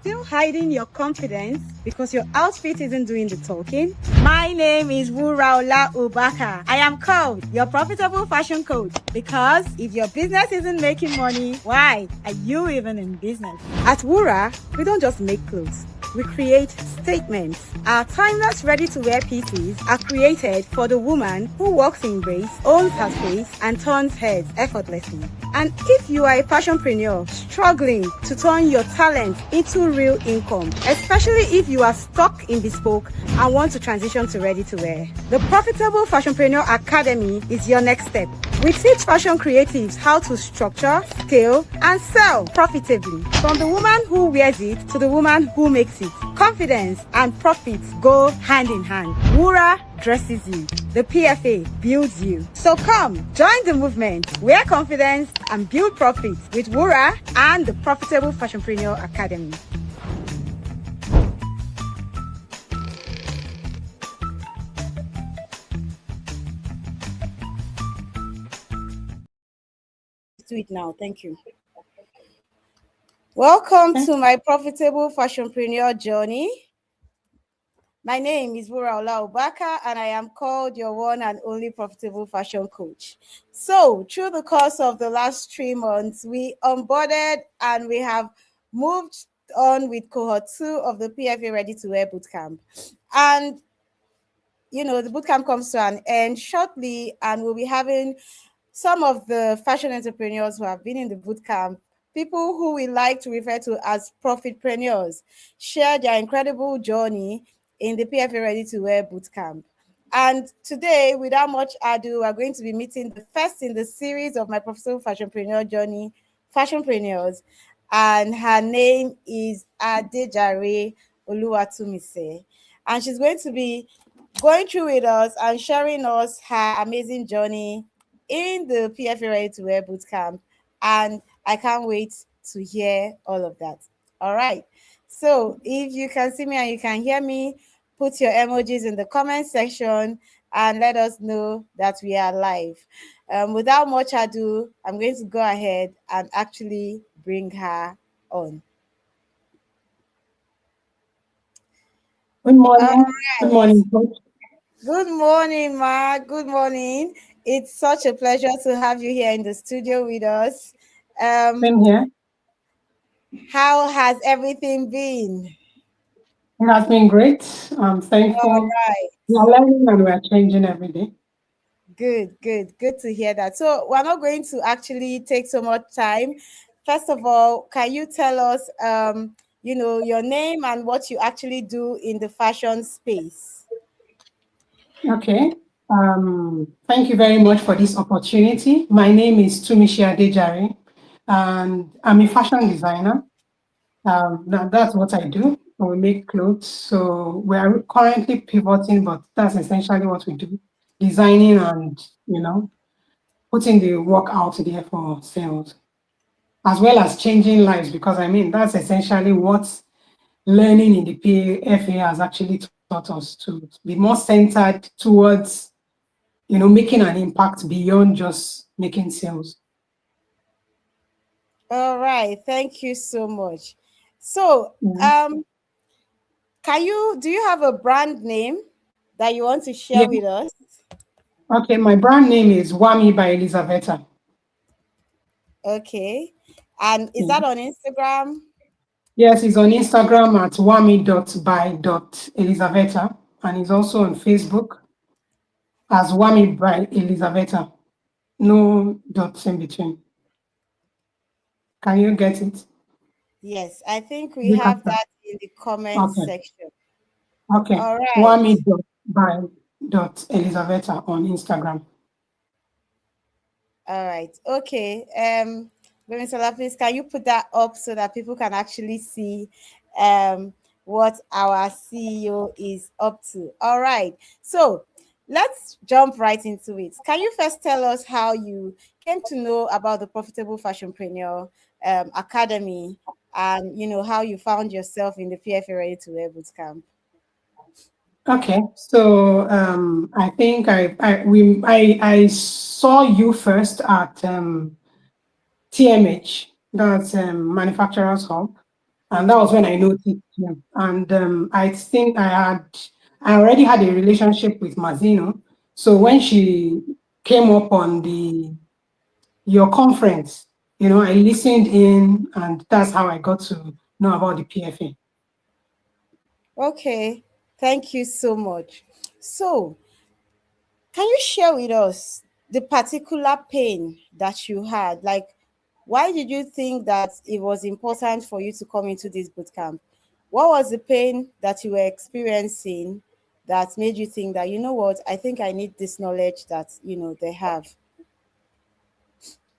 Still hiding your confidence because your outfit isn't doing the talking? My name is Wuraola Ubaka. I am called your profitable fashion coach because if your business isn't making money, why are you even in business? At Wura, we don't just make clothes. We create statements. Our timeless ready-to-wear pieces are created for the woman who walks in grace, owns her space, and turns heads effortlessly. And if you are a fashionpreneur struggling to turn your talent into real income, especially if you are stuck in bespoke and want to transition to ready-to-wear, the Profitable Fashionpreneur Academy is your next step. We teach fashion creatives how to structure, scale, and sell profitably. From the woman who wears it to the woman who makes it. Confidence and profits go hand in hand. Wura dresses you. The PFA builds you. So come, join the movement. Wear confidence and build profits with Wura and the Profitable Fashionpreneur Academy. Do it now. Thank you. Welcome to my Profitable Fashionpreneur Journey. My name is Wuraola Ubaka, and I am called your one and only profitable fashion coach. So, through the course of the last 3 months, we onboarded and we have moved on with cohort 2 of the PFA Ready-to-Wear Bootcamp. And, you know, the bootcamp comes to an end shortly, and we'll be having some of the fashion entrepreneurs who have been in the bootcamp, people who we like to refer to as profitpreneurs, share their incredible journey in the PFA Ready-to-Wear Bootcamp. And today, without much ado, we're going to be meeting the first in the series of My Profitable Fashionpreneur Journey, Fashionpreneurs, and her name is Adejare Tunimse. And she's going to be going through with us and sharing us her amazing journey in the PFA Ready-to-Wear Bootcamp. And I can't wait to hear all of that. All right. So if you can see me and you can hear me, put your emojis in the comment section and let us know that we are live. Without much ado, I'm going to go ahead and actually bring her on. Good morning. Good morning, Coach. Good morning, Ma. Good morning. It's such a pleasure to have you here in the studio with us. Same here. How has everything been? It has been great. I'm thankful. All right. We are learning and we are changing every day. Good to hear that. So we're not going to actually take so much time. First of all, can you tell us, you know, your name and what you actually do in the fashion space? Okay. Thank you very much for this opportunity. My name is Tunimse Adejare, and I'm a fashion designer. That's what I do. We make clothes. So we are currently pivoting, but that's essentially what we do: designing and putting the work out there for sales, as well as changing lives, because I mean, that's essentially what learning in the PFA has actually taught us, to be more centered towards, making an impact beyond just making sales. All right. Thank you so much. So, do you have a brand name that you want to share with us? Okay, my brand name is Wami by Elizaveta. Okay. And is that on Instagram? Yes, it's on Instagram at wami.by.elizaveta, and it's also on Facebook as Wami by Elizaveta. No dots in between. Can you get it? Yes, I think we have that in the comment section. Okay. All right. Wami.by.elizaveta on Instagram. All right. Okay. Bemisola, please, can you put that up so that people can actually see what our CEO is up to? All right. So let's jump right into it. Can you first tell us how you came to know about the Profitable Fashionpreneur Academy, and how you found yourself in the PFA Ready-to-Wear Bootcamp? Okay, so I think I saw you first at TMH, that's Manufacturers Hub, And that was when Okay. I noticed him. And I think I already had a relationship with Mazino. So when she came up on your conference, I listened in, and that's how I got to know about the PFA. Okay. Thank you so much. So, can you share with us the particular pain that you had? Like, why did you think that it was important for you to come into this bootcamp? What was the pain that you were experiencing that made you think that, you know what, I think I need this knowledge that, they have?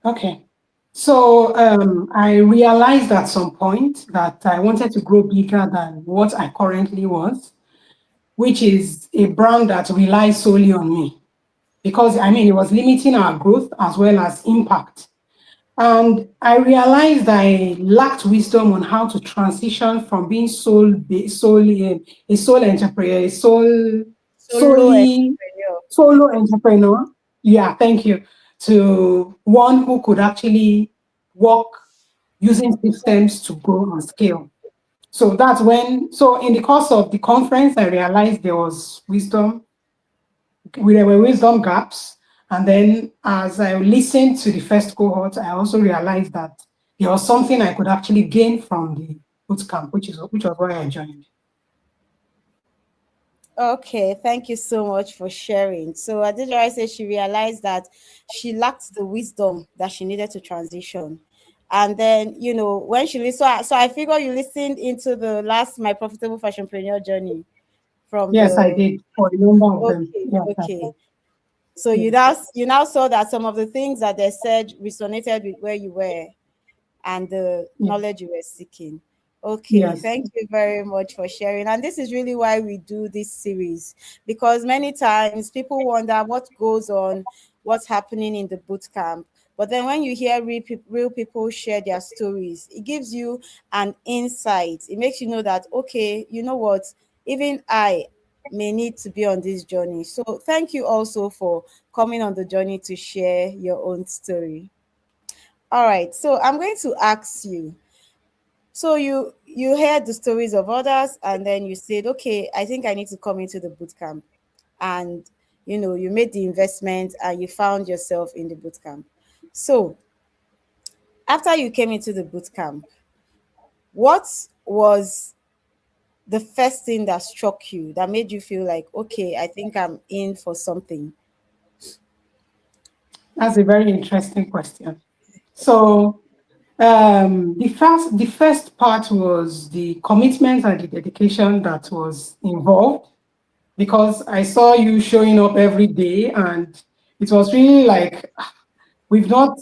Okay. So I realized at some point that I wanted to grow bigger than what I currently was, which is a brand that relies solely on me. Because I mean, it was limiting our growth as well as impact. And I realized I lacked wisdom on how to transition from being solely a sole entrepreneur, Solo solely entrepreneur. solo entrepreneur. Yeah, thank you. To one who could actually work using systems to grow and scale. So in the course of the conference, I realized there were wisdom gaps. And then as I listened to the first cohort, I also realized that there was something I could actually gain from the bootcamp, which was why I joined. Okay, thank you so much for sharing. So Adejare said she realized that she lacked the wisdom that she needed to transition. And then, when she listened, so I figure you listened into the last My Profitable Fashionpreneur Journey from Yes, I the. did for a number of them. Okay, Yes, I okay. did. So Yeah, you now saw that some of the things that they said resonated with where you were and the yeah, knowledge you were seeking. Okay, yes. thank you very much for sharing. And this is really why we do this series, because many times people wonder what goes on, what's happening in the boot camp. But then when you hear real people share their stories, it gives you an insight. It makes you know that, okay, you know what, even I may need to be on this journey. So thank you also for coming on the journey to share your own story. All right, so I'm going to ask you. So you heard the stories of others, and then you said, "Okay, I think I need to come into the boot camp." And you made the investment, and you found yourself in the boot camp. So after you came into the boot camp, what was the first thing that struck you that made you feel like, "Okay, I think I'm in for something"? That's a very interesting question. So the first part was the commitment and the dedication that was involved, because I saw you showing up every day, and it was really like we've not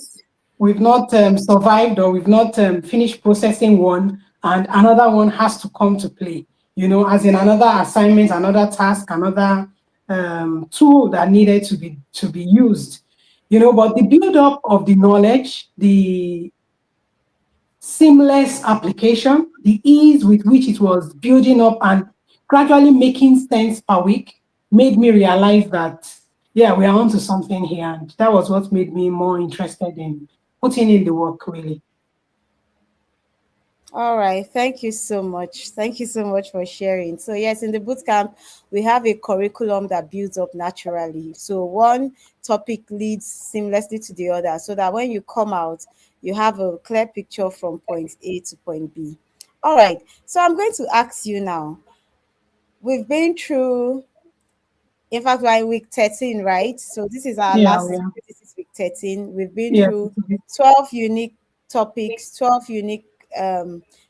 we've not survived, or we've not finished processing one, and another one has to come to play, as in another assignment, another task, another tool that needed to be used. But the build up of the knowledge, the seamless application, the ease with which it was building up and gradually making sense per week made me realize that, yeah, we are onto something here. And that was what made me more interested in putting in the work, really. All right. Thank you so much. Thank you so much for sharing. So, yes, in the boot camp, we have a curriculum that builds up naturally. So, one topic leads seamlessly to the other so that when you come out, you have a clear picture from point A to point B. All right. So, I'm going to ask you now. We've been through, in fact, we're in week 13, right? So this is our Yeah, last, yeah, this is week 13. We've been yeah. through 12 unique topics, 12 unique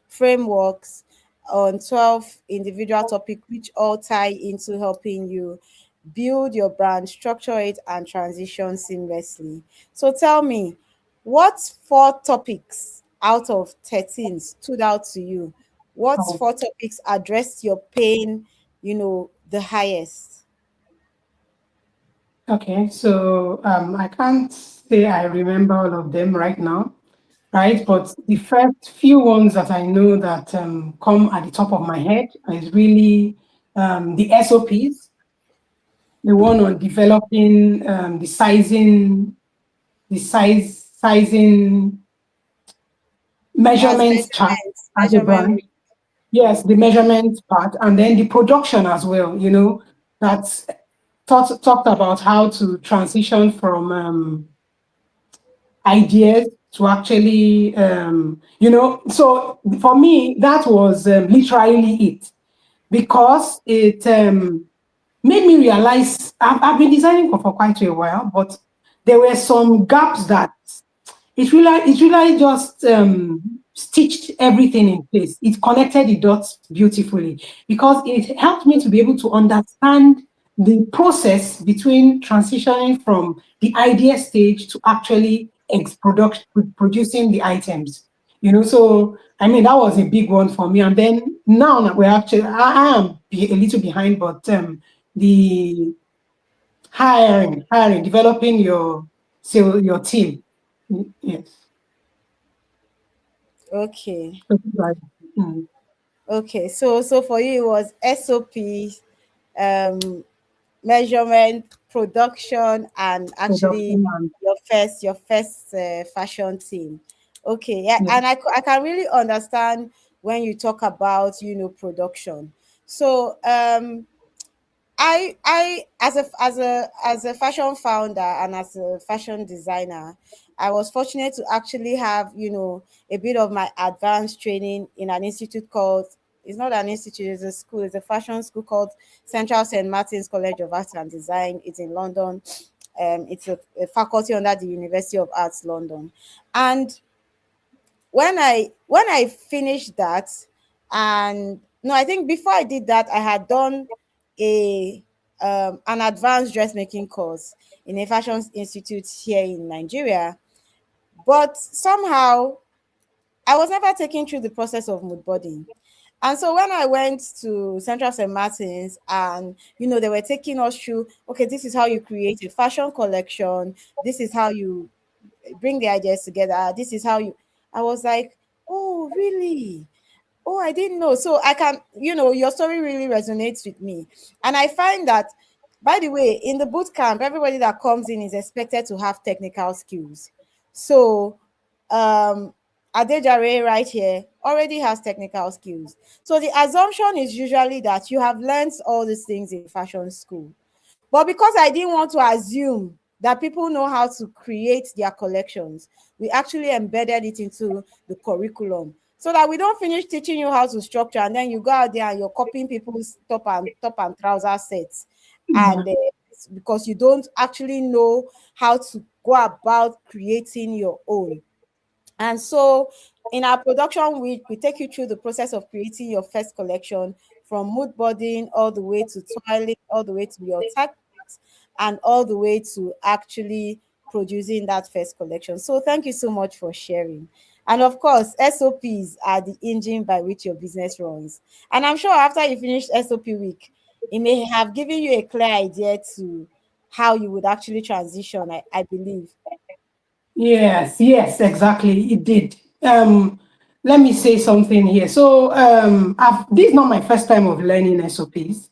frameworks on 12 individual topics, which all tie into helping you build your brand, structure it, and transition seamlessly. So tell me, what four topics out of 13 stood out to you? What Oh, four topics addressed your pain, the highest? okay, so I can't say I remember all of them right now, right? But the first few ones that I know that come at the top of my head is really the SOPs, the one on developing sizing That's measurements chart measurement, as a measurement brand. yes, the measurement part, and then the production as well. That's talked about how to transition from ideas to actually, so for me, that was literally it, because it made me realize I've been designing for quite a while, but there were some gaps that it really just stitched everything in place. It connected the dots beautifully, because it helped me to be able to understand the process between transitioning from the idea stage to actually producing the items. So I mean that was a big one for me. And then now that we're actually, I am a little behind, but the hiring, developing your team. Yes. Okay. Right. Mm. Okay. So for you it was SOP, um measurement, production, and actually Production and your first fashion team. Okay, yeah, yeah. and I can really understand when you talk about production. So I as a fashion founder and as a fashion designer, I was fortunate to actually have a bit of my advanced training in an institute called, it's not an institute, it's a school, it's a fashion school called Central St. Martin's College of Arts and Design. It's in London. It's a faculty under the University of Arts London. And when I finished that, and no, I think before I did that, I had done a an advanced dressmaking course in a fashion institute here in Nigeria. But somehow I was never taken through the process of mood boarding. And so when I went to Central St. Martin's, and they were taking us through, okay, this is how you create a fashion collection, this is how you bring the ideas together, this is how you, I was like, oh really? Oh, I didn't know. So I can, your story really resonates with me. And I find that, by the way, in the boot camp, everybody that comes in is expected to have technical skills. So Adejare right here already has technical skills. So the assumption is usually that you have learned all these things in fashion school. But because I didn't want to assume that people know how to create their collections, we actually embedded it into the curriculum so that we don't finish teaching you how to structure and then you go out there and you're copying people's top and trouser sets, Yeah. and because you don't actually know how to go about creating your own. And so in our production week, we take you through the process of creating your first collection, from mood boarding all the way to toiling, all the way to your tag, and all the way to actually producing that first collection. So thank you so much for sharing. And of course, SOPs are the engine by which your business runs. And I'm sure after you finish SOP week, it may have given you a clear idea to how you would actually transition, I believe. Yes, yes, exactly. It did. Let me say something here. So, this is not my first time of learning SOPs,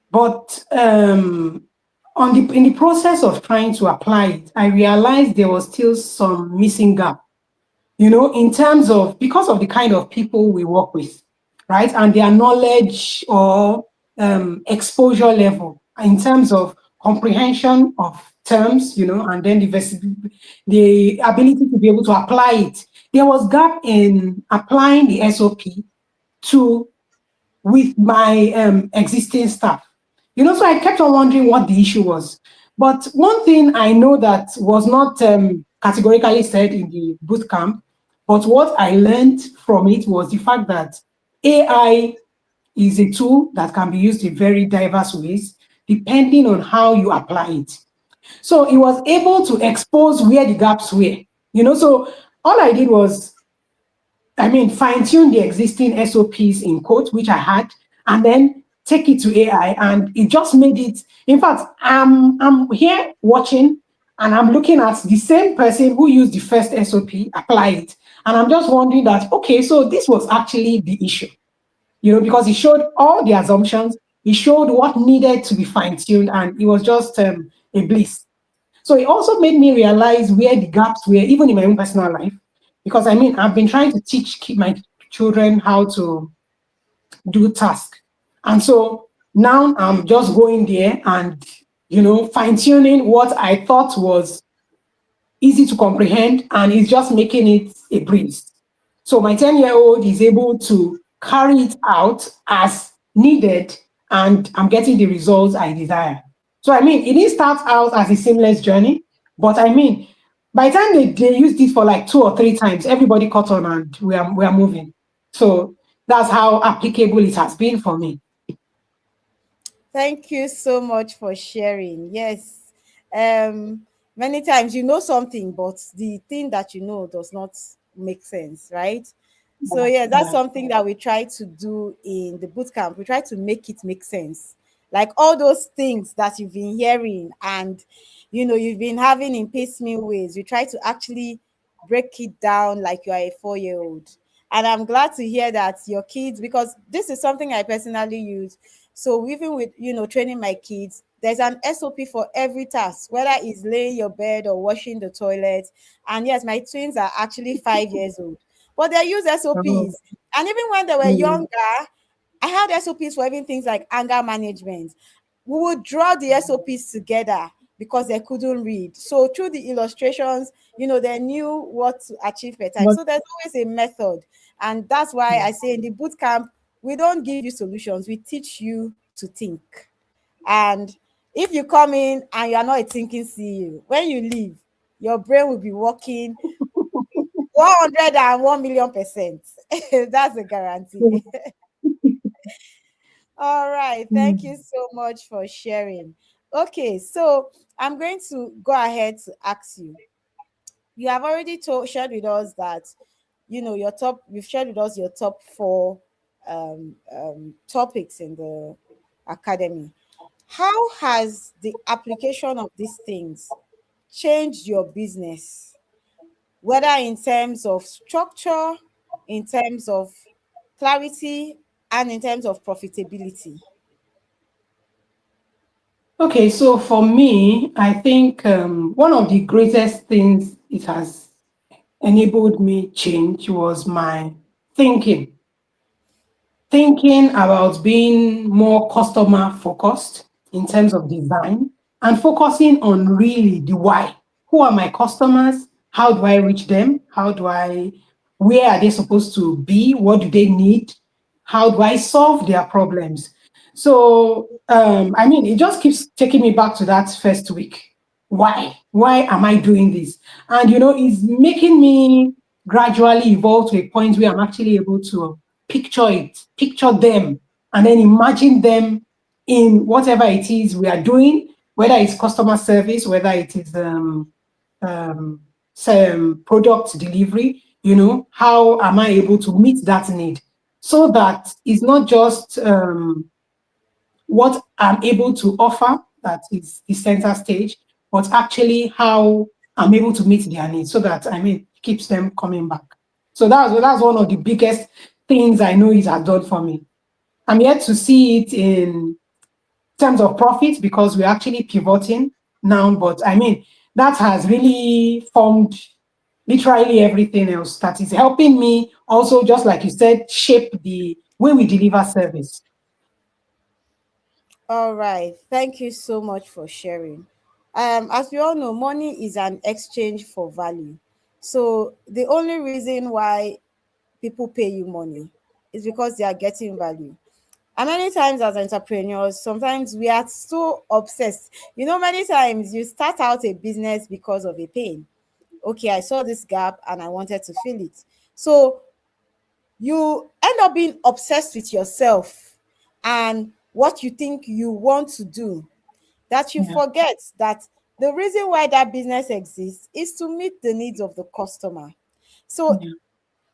but in the process of trying to apply it, I realized there was still some missing gap. In terms of, because of the kind of people we work with, right? And their knowledge or exposure level in terms of comprehension of terms, and then the ability to be able to apply it. There was gap in applying the SOP to with my existing staff. So I kept on wondering what the issue was. But one thing I know that was not categorically said in the boot camp, but what I learned from it was the fact that AI is a tool that can be used in very diverse ways, depending on how you apply it. So it was able to expose where the gaps were. So all I did was, fine tune the existing SOPs in code, which I had, and then take it to AI, and it just made it. In fact, I'm here watching, and I'm looking at the same person who used the first SOP, apply it, and I'm just wondering that, okay, so this was actually the issue, because it showed all the assumptions, it showed what needed to be fine tuned, and it was just a bliss. So it also made me realize where the gaps were, even in my own personal life. Because I've been trying to teach my children how to do task. And so now I'm just going there and, fine tuning what I thought was easy to comprehend, and it's just making it a breeze. So my 10-year-old is able to carry it out as needed, and I'm getting the results I desire. So I mean, it didn't start out as a seamless journey, but I mean, by the time they used it for like 2 or 3 times, everybody caught on and we are moving. So that's how applicable it has been for me. Thank you so much for sharing. Yes. Many times you know something, but the thing that you know does not make sense, right? So yeah, that's Yeah. something that we try to do in the boot camp. We try to make it make sense. Like all those things that you've been hearing and you've been having in piecemeal ways. We try to actually break it down like you are a 4-year-old. And I'm glad to hear that your kids, because this is something I personally use. So even with training my kids, there's an SOP for every task, whether it's laying your bed or washing the toilet. And yes, my twins are actually 5 years old, but they use Oh, SOPs. And even when they were mm, younger, I had SOPs for even things like anger management. We would draw the SOPs together because they couldn't read. So through the illustrations, they knew what to achieve per time. but So there's always a method. And that's why I say in the boot camp, we don't give you solutions, we teach you to think. And if you come in and you're not a thinking CEO, when you leave, your brain will be working 101 million%. That's a guarantee. All right. Thank you mm. so much for sharing. Okay, so I'm going to go ahead to ask you. You have already shared with us that you've shared with us your top four topics in the academy. How has the application of these things changed your business, whether in terms of structure, in terms of clarity, and in terms of profitability? Okay, so for me, I think one of the greatest things it has enabled me change was my thinking. Thinking about being more customer focused in terms of design and focusing on really the why. Who are my customers? How do I reach them? Where are they supposed to be? What do they need? How do I solve their problems? So, I mean, it just keeps taking me back to that first week. Why? Why am I doing this? And, it's making me gradually evolve to a point where I'm actually able to picture them, and then imagine them in whatever it is we are doing, whether it's customer service, whether it is some product delivery, how am I able to meet that need so that it's not just what I'm able to offer that is the center stage, but actually how I'm able to meet their needs so that, I mean, it keeps them coming back. So that's one of the biggest things I know it has done for me. I'm yet to see it in terms of profit because we're actually pivoting now, but I mean, that has really formed literally everything else that is helping me also, just like you said, shape the way we deliver service. All right. Thank you so much for sharing. As we all know, money is an exchange for value. So the only reason why people pay you money is because they are getting value. And many times as entrepreneurs, sometimes we are so obsessed. Many times you start out a business because of a pain. Okay, I saw this gap and I wanted to fill it. So you end up being obsessed with yourself and what you think you want to do, that you Yeah, forget that the reason why that business exists is to meet the needs of the customer. So yeah,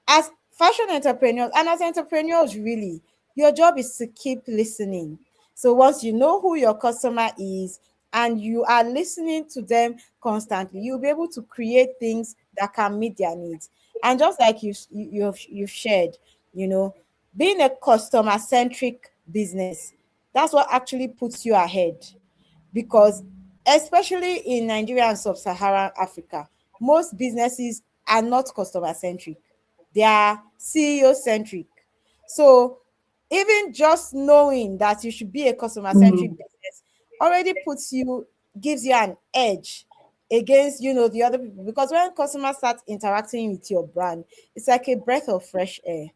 as fashion entrepreneurs and as entrepreneurs, really, your job is to keep listening. So once you know who your customer is and you are listening to them constantly, you'll be able to create things that can meet their needs. And just like you've shared, you know being a customer centric business, that's what actually puts you ahead. Because especially in Nigeria and sub-Saharan Africa, most businesses are not customer centric, they are CEO centric. So Even just knowing that you should be a customer centric Mm. business already gives you an edge against, the other people. Because when customers start interacting with your brand, it's like a breath of fresh air.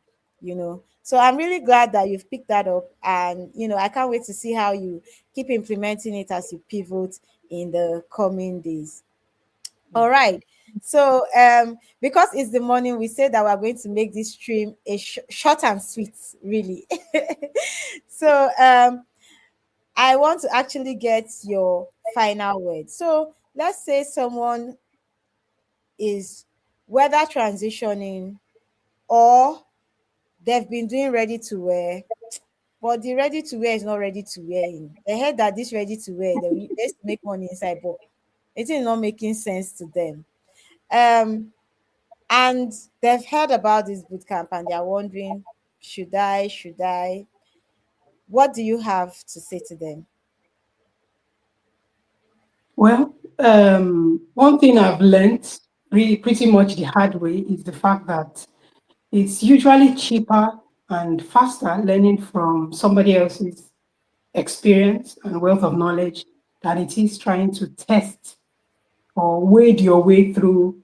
So I'm really glad that you've picked that up, and I can't wait to see how you keep implementing it as you pivot in the coming days. All right. So, because it's the morning, we said that we're going to make this stream a short and sweet, really. So, I want to actually get your final word. So, let's say someone is whether transitioning or they've been doing ready to wear, but the ready to wear is not ready to wear in. They heard that this ready to wear, they used to make money inside, but it is not making sense to them. Um, and they've heard about this boot camp and they're wondering, should I? What do you have to say to them? Well, one thing I've learned really pretty much the hard way is the fact that it's usually cheaper and faster learning from somebody else's experience and wealth of knowledge than it is trying to test or wade your way through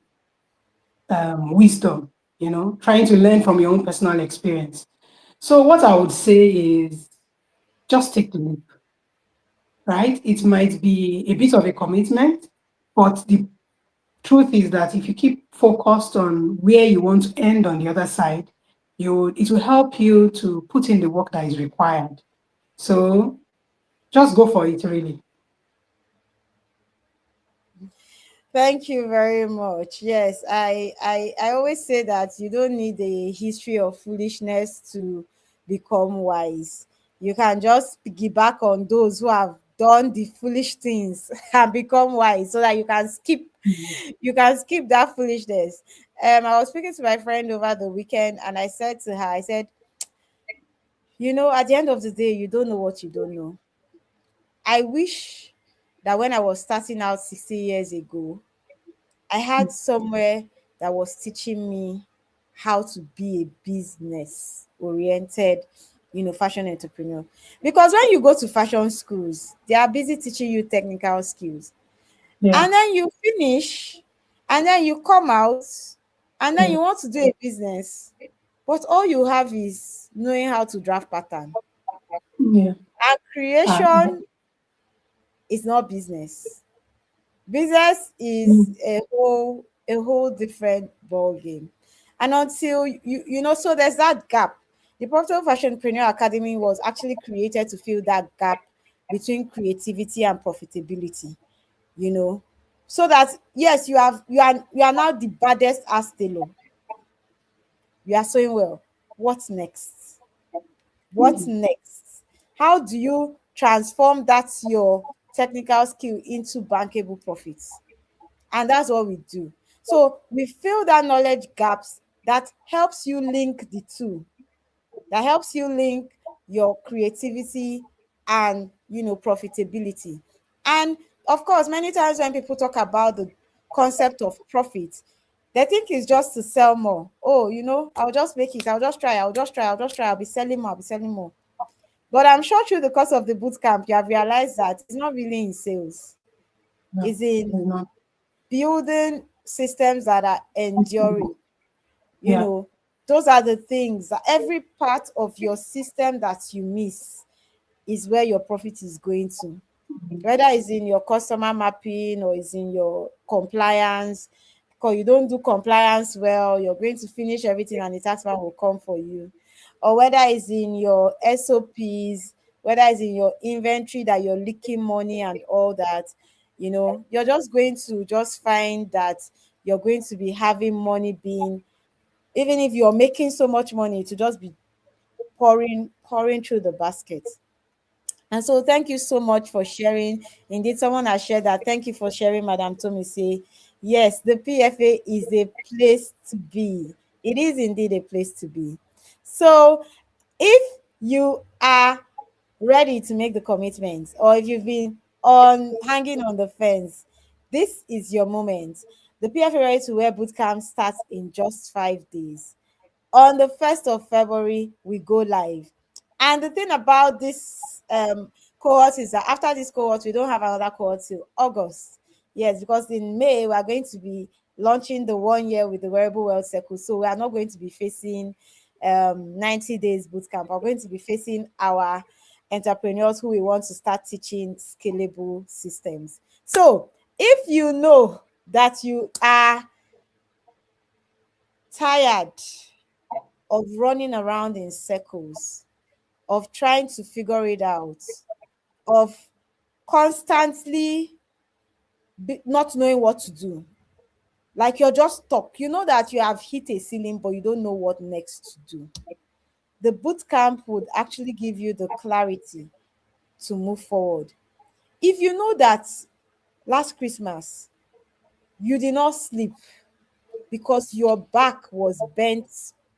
wisdom, trying to learn from your own personal experience. So, what I would say is just take the leap, right? It might be a bit of a commitment, but the truth is that if you keep focused on where you want to end on the other side, it will help you to put in the work that is required. So just go for it, really. Thank you very much. Yes, I always say that you don't need a history of foolishness to become wise. You can just piggyback on those who have done the foolish things and become wise, so that Mhm. you can skip that foolishness. I was speaking to my friend over the weekend and I said to her, I said, at the end of the day, you don't know what you don't know. I wish that when I was starting out 60 years ago, I had somewhere that was teaching me how to be a business oriented, fashion entrepreneur. Because when you go to fashion schools, they are busy teaching you technical skills. Yeah, And then you finish, and then you come out, and then yeah, you want to do a business. But all you have is knowing how to draft pattern. yeah. And Yeah. creation is not business. Business is Mm. a whole different ball game. And until so there's that gap. The Profitable Fashionpreneur Academy was actually created to fill that gap between creativity and profitability, you know. So that yes, you are now the baddest ass tailor. You are sewing well. What's next? What's Mm. next? How do you transform that your technical skill into bankable profits? And that's what we do. So we fill that knowledge gaps that helps you link the two, that helps you link your creativity and profitability. And of course, many times when people talk about the concept of profit, they think it's just to sell more. Oh, I'll just make it, I'll be selling more, but I'm sure through the course of the boot camp you have realized that it's not really in sales, No, it's in it's not. building systems that are It's enduring. simple. Yeah. Those are the things that every part of your system that you miss is where your profit is going to, whether it's in your customer mapping or it's in your compliance. Because you don't do compliance well, you're going to finish everything and the tax man will come for you. Or whether it's in your SOPs, whether it's in your inventory that you're leaking money and all that, you're just going to just find that you're going to be having money being, even if you're making so much money, to just be pouring through the basket. And so thank you so much for sharing. Indeed, someone has shared that. Thank you for sharing, Madam Tomise. Yes, the PFA is a place to be. It is indeed a place to be. So if you are ready to make the commitment, or if you've been on hanging on the fence, this is your moment. The PFA Ready to Wear Bootcamp starts in just 5 days. On the 1st of February, we go live. And the thing about this cohort is that after this cohort, we don't have another cohort till August. Yes, because in May we are going to be launching the 1 year with the Wearable World Circle. So we are not going to be facing 90 days bootcamp. We're going to be facing our entrepreneurs who we want to start teaching scalable systems. So if you know that you are tired of running around in circles, of trying to figure it out, of constantly not knowing what to do, like you're just stuck, you know that you have hit a ceiling, but you don't know what next to do, the boot camp would actually give you the clarity to move forward. If you know that last Christmas you did not sleep because your back was bent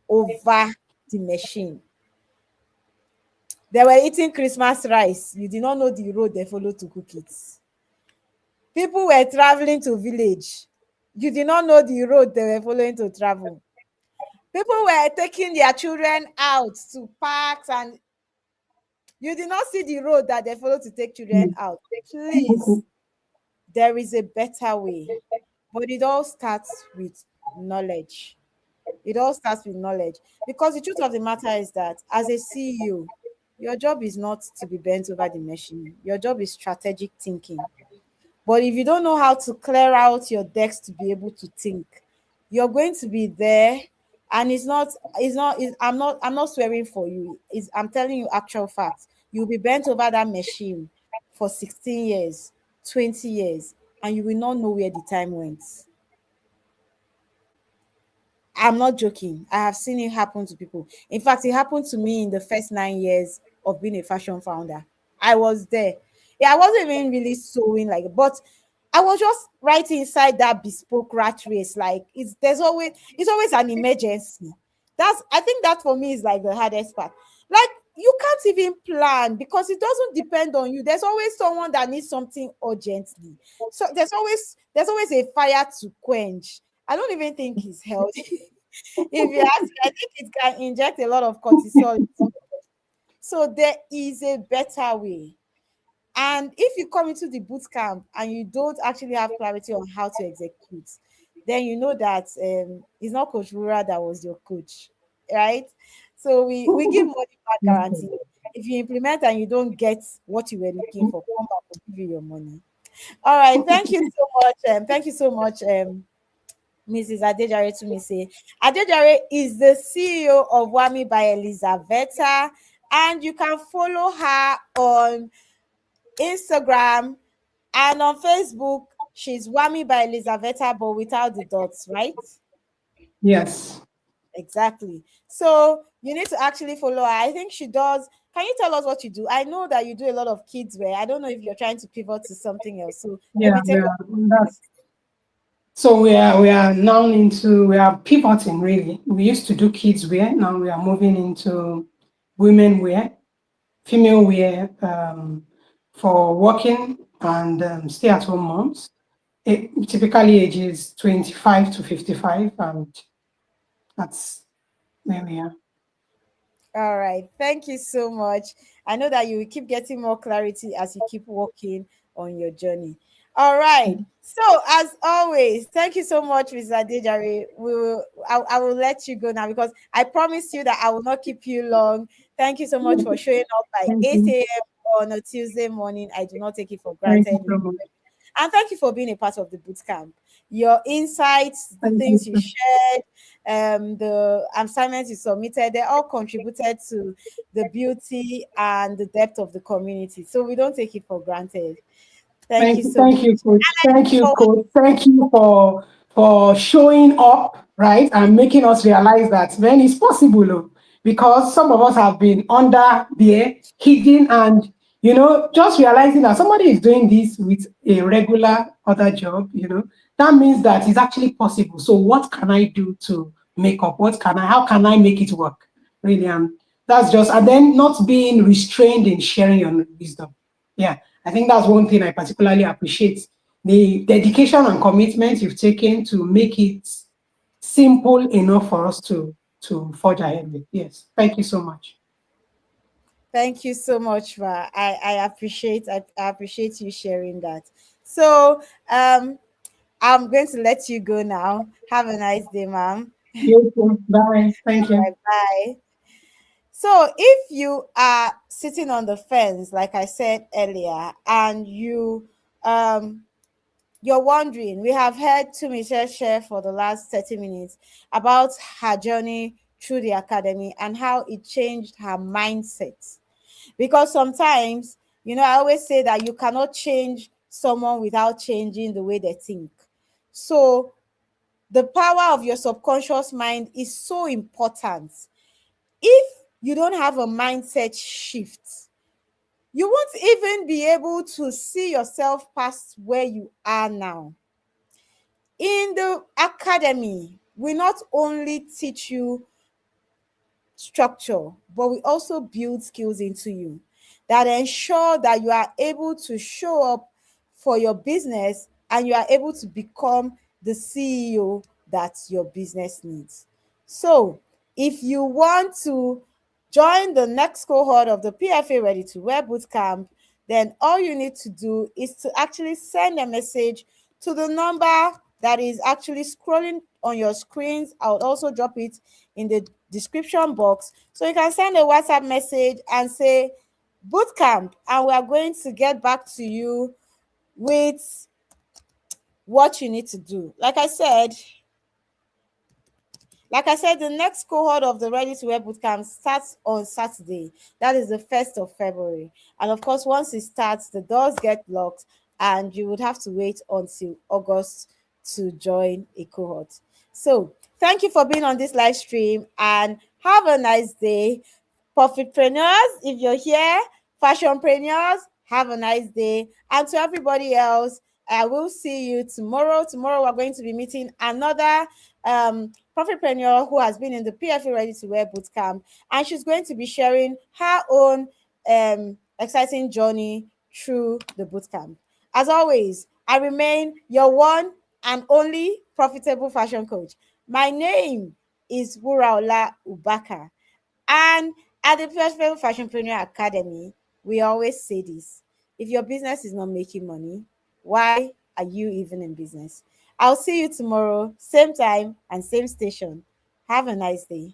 over the machine, they were eating Christmas rice, you did not know the road they followed to cook it. People were traveling to village, you did not know the road they were following to travel. People were taking their children out to parks and you did not see the road that they follow to take children out. Please, there is a better way, but it all starts with knowledge. It all starts with knowledge, because the truth of the matter is that as a CEO, your job is not to be bent over the machine. Your job is strategic thinking. But if you don't know how to clear out your decks to be able to think, you're going to be there. And I'm not swearing for you. I'm telling you actual facts. You'll be bent over that machine for 16 years, 20 years, and you will not know where the time went. I'm not joking. I have seen it happen to people. In fact, it happened to me in the first 9 years of being a fashion founder. I was there. Yeah, I wasn't even really sewing but I was just right inside that bespoke rat race. Like it's always an emergency. I think that for me is like the hardest part. Like you can't even plan because it doesn't depend on you. There's always someone that needs something urgently. So there's always a fire to quench. I don't even think it's healthy. If you ask me, I think it can inject a lot of cortisol. So there is a better way. And if you come into the boot camp and you don't actually have clarity on how to execute, then you know that it's not Coach Rura that was your coach, right? So we give money back guarantee. If you implement and you don't get what you were looking for, come back, we'll give you your money. All right, thank you so much. Thank you so much, Mrs. Adejare Tunimse. Adejare is the CEO of Wami by Elizaveta, and you can follow her on Instagram and on Facebook. She's Wami by Elizaveta, but without the dots, right? Yes. Exactly. So you need to actually follow her. I think she does. Can you tell us what you do? I know that you do a lot of kids wear. I don't know if you're trying to pivot to something else. So Yeah, maybe take yeah. us. That's so we are now we are pivoting really. We used to do kids wear, now we are moving into women wear, female wear, for working and stay at home moms. It typically ages 25 to 55, and that's where we are. All right. Thank you so much. I know that you will keep getting more clarity as you keep working on your journey. All right. So, as always, thank you so much, Mr. Adejare. I will let you go now because I promised you that I will not keep you long. Thank you so much for showing up by Thank you. 8 a.m. on a Tuesday morning. I do not take it for Thank you granted. so much. And thank you for being a part of the boot camp. Your insights, the Thank you things you so shared, the assignments you submitted, they all contributed to the beauty and the depth of the community. So we don't take it for granted. Thank you so much. Thank you, coach. Thank you, For coach. Thank you for showing up, right, and making us realize that man it's possible, oh, because some of us have been under there, hidden, and just realizing that somebody is doing this with a regular other job, that means that it's actually possible. So what can I do to make up? How can I make it work? Really, and that's just, and then not being restrained in sharing your wisdom. Yeah, I think that's one thing I particularly appreciate, the dedication and commitment you've taken to make it simple enough for us to forge ahead with. Yes, thank you so much. Thank you so much, Ma. I appreciate you sharing that. So I'm going to let you go now. Have a nice day, ma'am. You too. Bye. Thank you. Bye bye. So if you are sitting on the fence, like I said earlier, and um you're wondering, we have heard Tunimse share for the last 30 minutes about her journey through the academy and how it changed her mindset. Because sometimes, I always say that you cannot change someone without changing the way they think. So the power of your subconscious mind is so important. If you don't have a mindset shift, you won't even be able to see yourself past where you are now. In the academy, we not only teach you structure, but we also build skills into you that ensure that you are able to show up for your business and you are able to become the CEO that your business needs. So, if you want to join the next cohort of the PFA Ready-to-Wear Bootcamp, then all you need to do is to actually send a message to the number that is actually scrolling on your screens. I will also drop it in the description box. So you can send a WhatsApp message and say bootcamp, and we are going to get back to you with what you need to do. Like I said, the next cohort of the Ready to Wear Bootcamp starts on Saturday. That is the 1st of February. And of course, once it starts, the doors get locked and you would have to wait until August to join a cohort. So, thank you for being on this live stream and have a nice day. Profitpreneurs, if you're here, fashionpreneurs, have a nice day. And to everybody else, I will see you tomorrow. Tomorrow, we're going to be meeting another profitpreneur who has been in the PFA Ready to Wear Bootcamp, and she's going to be sharing her own exciting journey through the bootcamp. As always, I remain your one and only profitable fashion coach. My name is Wuraola Ubaka, and at the Profitable Fashionpreneur Academy, we always say this: if your business is not making money, why are you even in business? I'll see you tomorrow, same time and same station. Have a nice day.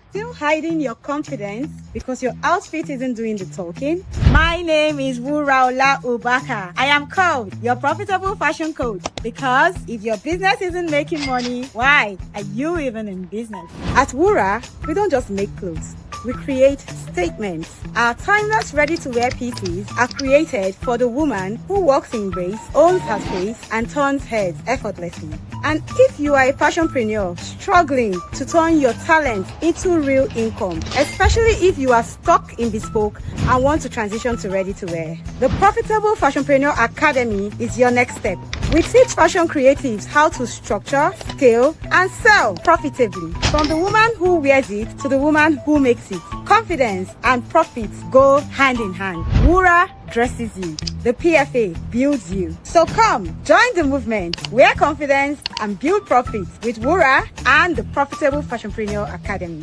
Still hiding your confidence because your outfit isn't doing the talking? My name is Wuraola Ubaka. I am called your profitable fashion coach because if your business isn't making money, why are you even in business? At Wura, we don't just make clothes. We create statements. Our timeless ready-to-wear pieces are created for the woman who walks in grace, owns her space, and turns heads effortlessly. And if you are a fashionpreneur struggling to turn your talent into real income, especially if you are stuck in bespoke and want to transition to ready-to-wear, the Profitable Fashionpreneur Academy is your next step. We teach fashion creatives how to structure, scale, and sell profitably. From the woman who wears it to the woman who makes it. Confidence and profits go hand in hand. Wura dresses you. The PFA builds you. So come, join the movement, wear confidence, and build profits with Wura and the Profitable Fashionpreneur Academy.